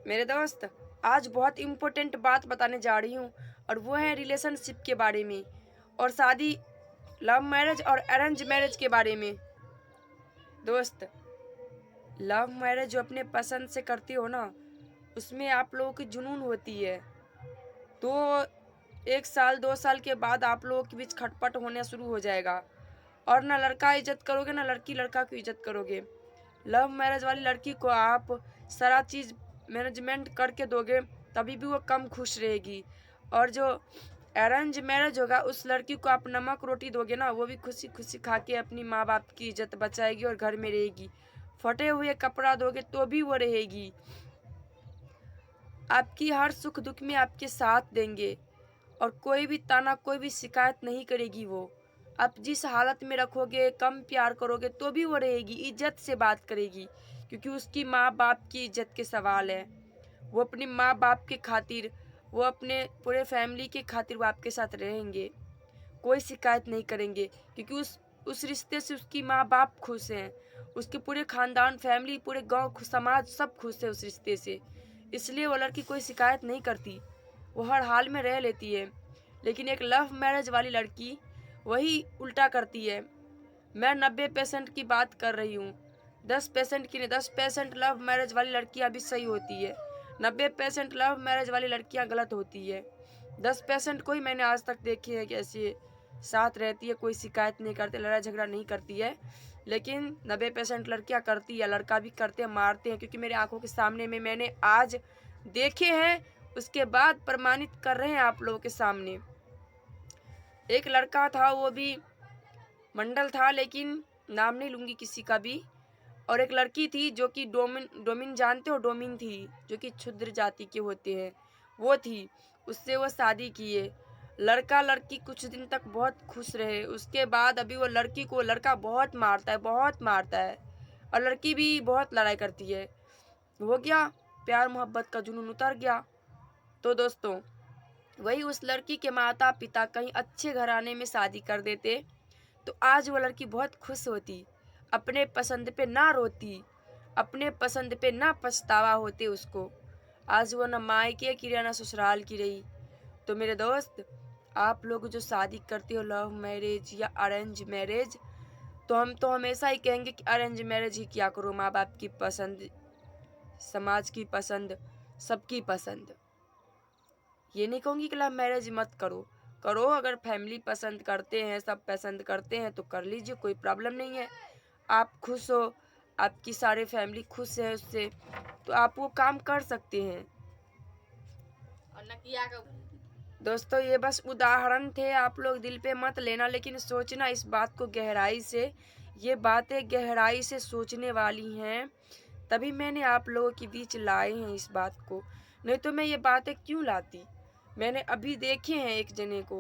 मेरे दोस्त, आज बहुत इम्पोर्टेंट बात बताने जा रही हूँ और वो है रिलेशनशिप के बारे में और शादी, लव मैरिज और अरेंज मैरिज के बारे में। दोस्त, लव मैरिज जो अपने पसंद से करते हो ना, उसमें आप लोगों की जुनून होती है। तो 1 साल 2 साल के बाद आप लोगों के बीच खटपट होना शुरू हो जाएगा और ना लड़का इज्जत करोगे ना लड़की लड़का की इज्जत करोगे। लव मैरिज वाली लड़की को आप सारा चीज़ मैनेजमेंट करके दोगे तभी भी वो कम खुश रहेगी, और जो अरेंज मैरिज होगा उस लड़की को आप नमक रोटी दोगे ना, वो भी खुशी खुशी खा के अपनी माँ बाप की इज्जत बचाएगी और घर में रहेगी। फटे हुए कपड़ा दोगे तो भी वो रहेगी, आपकी हर सुख दुख में आपके साथ देंगे और कोई भी ताना कोई भी शिकायत नहीं करेगी। वो आप जिस हालत में रखोगे, कम प्यार करोगे तो भी वो रहेगी, इज्जत से बात करेगी, क्योंकि उसकी माँ बाप की इज्जत के सवाल है। वो अपनी माँ बाप के खातिर, वो अपने पूरे फैमिली के खातिर वो आपके साथ रहेंगे, कोई शिकायत नहीं करेंगे, क्योंकि उस रिश्ते से उसकी माँ बाप खुश हैं, उसके पूरे खानदान फैमिली पूरे गांव समाज सब खुश है उस रिश्ते से। इसलिए वो लड़की कोई शिकायत नहीं करती, वो हर हाल में रह लेती है। लेकिन एक लव मैरिज वाली लड़की वही उल्टा करती है। मैं 90% की बात कर रही हूँ, 10% की नहीं, 10% लव मैरिज वाली लड़कियाँ भी सही होती है, 90% लव मैरिज वाली लड़कियाँ गलत होती है। 10% को ही मैंने आज तक देखे है कि ऐसे साथ रहती है, कोई शिकायत नहीं करते, लड़ाई झगड़ा नहीं करती है। लेकिन 90% लड़कियाँ करती है, लड़का भी करते हैं, मारते हैं, क्योंकि मेरे आंखों के सामने में मैंने आज देखे हैं, उसके बाद प्रमाणित कर रहे हैं आप लोगों के सामने। एक लड़का था, वो भी मंडल था, लेकिन नाम नहीं लूँगी किसी का भी। और एक लड़की थी जो कि डोमिन जानते हो, डोमिन थी, जो कि क्षुद्र जाति के होते हैं, वो थी। उससे वो शादी किए। लड़का लड़की कुछ दिन तक बहुत खुश रहे, उसके बाद अभी वो लड़की को लड़का बहुत मारता है, बहुत मारता है, और लड़की भी बहुत लड़ाई करती है। हो गया, प्यार मोहब्बत का जुनून उतर गया। तो दोस्तों, वही उस लड़की के माता पिता कहीं अच्छे घराने में शादी कर देते तो आज वो लड़की बहुत खुश होती, अपने पसंद पे ना रोती, अपने पसंद पे ना पछतावा होते उसको। आज वो न मायके की रही ना ससुराल की रही। तो मेरे दोस्त, आप लोग जो शादी करते हो लव मैरिज या अरेंज मैरिज, तो हम तो हमेशा ही कहेंगे कि अरेंज मैरिज ही किया करो। माँ बाप की पसंद, समाज की पसंद, सबकी पसंद। ये नहीं कहूँगी कि लव मैरिज मत करो, करो, अगर फैमिली पसंद करते हैं, सब पसंद करते हैं तो कर लीजिए, कोई प्रॉब्लम नहीं है। आप खुश हो, आपकी सारे फैमिली खुश है उससे, तो आप वो काम कर सकते हैं। और न किया दोस्तों, ये बस उदाहरण थे, आप लोग दिल पे मत लेना, लेकिन सोचना इस बात को गहराई से। ये बातें गहराई से सोचने वाली हैं, तभी मैंने आप लोगों के बीच लाए हैं इस बात को, नहीं तो मैं ये बातें क्यों लाती। मैंने अभी देखे हैं एक जने को।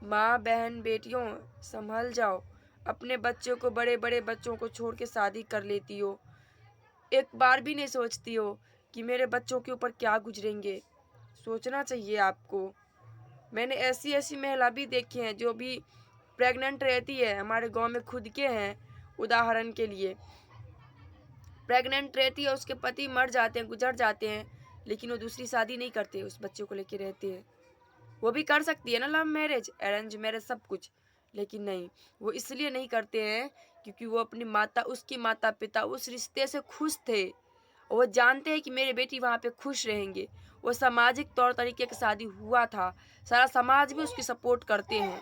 माँ बहन बेटियों, संभल जाओ, अपने बच्चों को, बड़े बड़े बच्चों को छोड़ के शादी कर लेती हो, एक बार भी नहीं सोचती हो कि मेरे बच्चों के ऊपर क्या गुजरेंगे। सोचना चाहिए आपको। मैंने ऐसी ऐसी महिला भी देखी हैं जो भी प्रेग्नेंट रहती है, हमारे गांव में खुद के हैं, उदाहरण के लिए प्रेग्नेंट रहती है, उसके पति मर जाते हैं, गुजर जाते हैं, लेकिन वो दूसरी शादी नहीं करते, उस बच्चे को लेके रहते हैं। वो भी कर सकती है ना लव मैरिज अरेंज मैरिज सब कुछ, लेकिन नहीं, वो इसलिए नहीं करते हैं क्योंकि वो अपनी माता, उसकी माता पिता उस रिश्ते से खुश थे, और वो जानते हैं कि मेरे बेटी वहाँ पे खुश रहेंगे। वो सामाजिक तौर तरीके की शादी हुआ था, सारा समाज भी उसकी सपोर्ट करते हैं।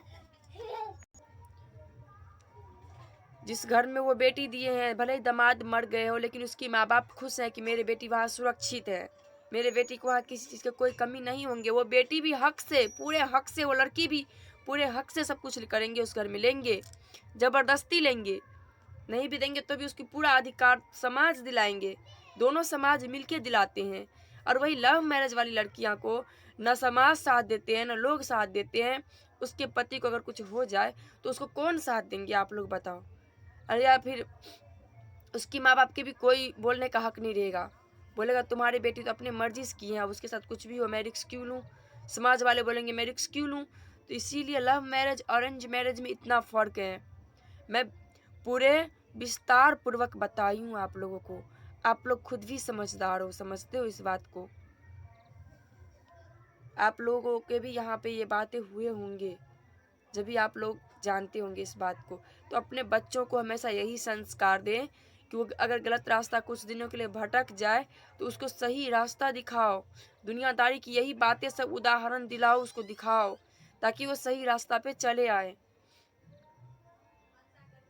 जिस घर में वो बेटी दिए हैं, भले ही दामाद मर गए हो, लेकिन उसकी माँ बाप खुश हैं कि मेरे बेटी वहाँ सुरक्षित है, मेरे बेटी को वहाँ किसी चीज़ की कोई कमी नहीं होंगे। वो बेटी भी हक से, पूरे हक से, वो लड़की भी पूरे हक से सब कुछ करेंगे, उस घर में लेंगे, ज़बरदस्ती लेंगे, नहीं भी देंगे तो भी उसकी पूरा अधिकार समाज दिलाएंगे, दोनों समाज मिलके दिलाते हैं। और वही लव मैरिज वाली लड़कियां को न समाज साथ देते हैं, न लोग साथ देते हैं। उसके पति को अगर कुछ हो जाए तो उसको कौन साथ देंगे, आप लोग बताओ। अरे या फिर उसकी माँ बाप के भी कोई बोलने का हक नहीं रहेगा, बोलेगा तुम्हारी बेटी तो अपने मर्जी से की है, अब उसके साथ कुछ भी हो मैं रिस्क क्यों लूँ, समाज वाले बोलेंगे मैं रिस्क क्यों लूँ। तो इसीलिए लव मैरिज ऑरेंज मैरिज में इतना फ़र्क है। मैं पूरे विस्तार पूर्वक बताई हूँ आप लोगों को, आप लोग खुद भी समझदार हो, समझते हो इस बात को। आप लोगों के भी यहाँ पे ये बातें हुए होंगे, जब भी आप लोग जानते होंगे इस बात को। तो अपने बच्चों को हमेशा यही संस्कार दें कि वो अगर गलत रास्ता कुछ दिनों के लिए भटक जाए तो उसको सही रास्ता दिखाओ। दुनियादारी की यही बातें सब उदाहरण दिलाओ, उसको दिखाओ, ताकि वो सही रास्ता पे चले आए।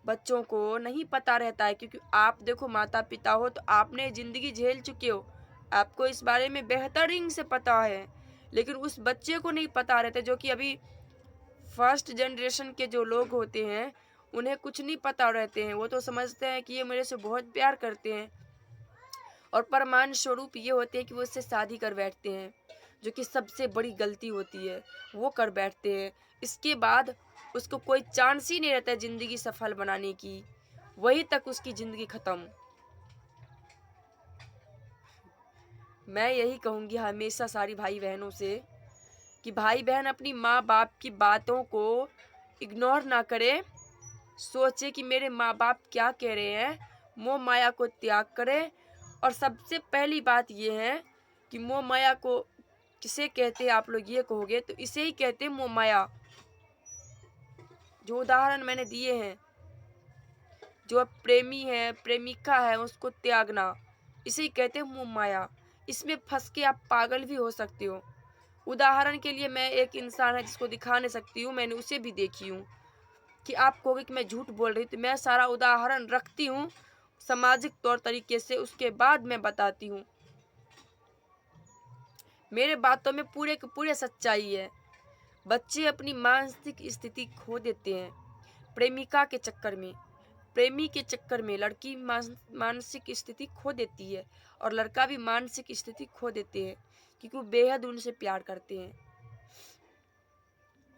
बच्चों को नहीं पता रहता है, क्योंकि आप देखो माता पिता हो तो आपने ज़िंदगी झेल चुके हो, आपको इस बारे में बेहतरीन से पता है। लेकिन उस बच्चे को नहीं पता रहता, जो कि अभी फर्स्ट जनरेशन के जो लोग होते हैं उन्हें कुछ नहीं पता रहते हैं। वो तो समझते हैं कि ये मेरे से बहुत प्यार करते हैं, और प्रमाण स्वरूप ये होते हैं कि वो उससे शादी कर बैठते हैं, जो कि सबसे बड़ी गलती होती है, वो कर बैठते हैं। इसके बाद उसको कोई चांस ही नहीं रहता है ज़िंदगी सफल बनाने की, वहीं तक उसकी ज़िंदगी ख़त्म। मैं यही कहूँगी हमेशा सारी भाई बहनों से कि भाई बहन अपनी माँ बाप की बातों को इग्नोर ना करें, सोचे कि मेरे माँ बाप क्या कह रहे हैं, मोह माया को त्याग करें। और सबसे पहली बात ये है कि मोह माया को किसे कहते हैं, आप लोग ये कहोगे तो इसे ही कहते हैं मोह माया। जो उदाहरण मैंने दिए हैं, जो प्रेमी है प्रेमिका है उसको त्यागना, इसे ही कहते हैं मोह माया। इसमें फंस के आप पागल भी हो सकते हो। उदाहरण के लिए मैं एक इंसान है जिसको दिखा नहीं सकती हूँ, मैंने उसे भी देखी हूँ। कि आप कहोगे कि मैं झूठ बोल रही, तो मैं सारा उदाहरण रखती हूँ सामाजिक तौर तरीके से, उसके बाद मैं बताती हूँ। मेरे बातों में पूरे के पूरे सच्चाई है। बच्चे अपनी मानसिक स्थिति खो देते हैं प्रेमिका के चक्कर में, प्रेमी के चक्कर में लड़की मानसिक स्थिति खो देती है, और लड़का भी मानसिक स्थिति खो देते हैं, क्योंकि वो बेहद उनसे प्यार करते हैं,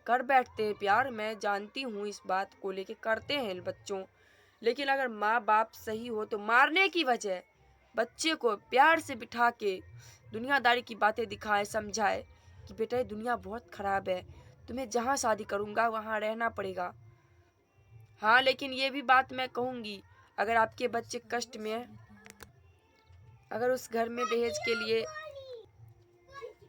कर बैठते हैं प्यार। मैं जानती हूँ इस बात को लेके करते हैं बच्चों। लेकिन अगर माँ बाप सही हो तो मारने की बजाय बच्चे को प्यार से बिठा के दुनियादारी की बातें दिखाए, समझाए कि बेटा ये दुनिया बहुत ख़राब है, तुम्हें जहाँ शादी करूँगा वहाँ रहना पड़ेगा। हाँ, लेकिन ये भी बात मैं कहूँगी, अगर आपके बच्चे कष्ट में है, अगर उस घर में दहेज के लिए,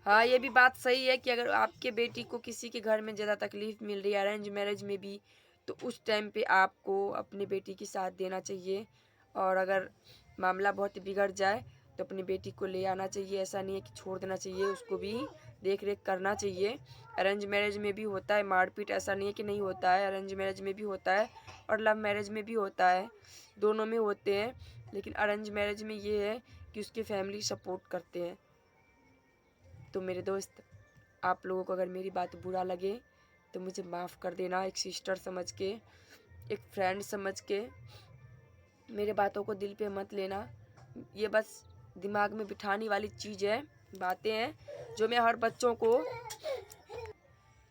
हाँ ये भी बात सही है कि अगर आपके बेटी को किसी के घर में ज़्यादा तकलीफ मिल रही है अरेंज मैरिज में भी, तो उस टाइम पे आपको अपनी बेटी की साथ देना चाहिए। और अगर मामला बहुत बिगड़ जाए तो अपनी बेटी को ले आना चाहिए, ऐसा नहीं है कि छोड़ देना चाहिए, उसको भी देख रेख करना चाहिए। अरेंज मैरिज में भी होता है मारपीट, ऐसा नहीं है कि नहीं होता है, अरेंज मैरिज में भी होता है और लव मैरिज में भी होता है, दोनों में होते हैं। लेकिन अरेंज मैरिज में ये है कि उसकी फैमिली सपोर्ट करते हैं। तो मेरे दोस्त, आप लोगों को अगर मेरी बात बुरा लगे तो मुझे माफ़ कर देना, एक सिस्टर समझ के, एक फ्रेंड समझ के मेरे बातों को दिल पे मत लेना। ये बस दिमाग में बिठाने वाली चीज़ है, बातें हैं जो मैं हर बच्चों को,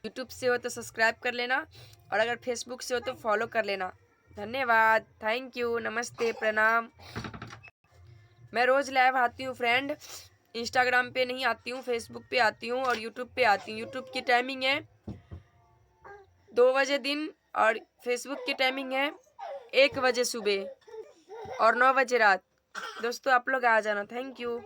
यूट्यूब से हो तो सब्सक्राइब कर लेना, और अगर फेसबुक से हो तो फॉलो कर लेना। धन्यवाद, थैंक यू, नमस्ते, प्रणाम। मैं रोज़ लाइव आती हूँ फ्रेंड, इंस्टाग्राम पे नहीं आती हूँ, फेसबुक पे आती हूँ और यूट्यूब पे आती हूँ। यूट्यूब की टाइमिंग है 2 बजे दिन, और फेसबुक की टाइमिंग है 1 बजे सुबह और 9 बजे रात। दोस्तों आप लोग आ जाना, थैंक यू।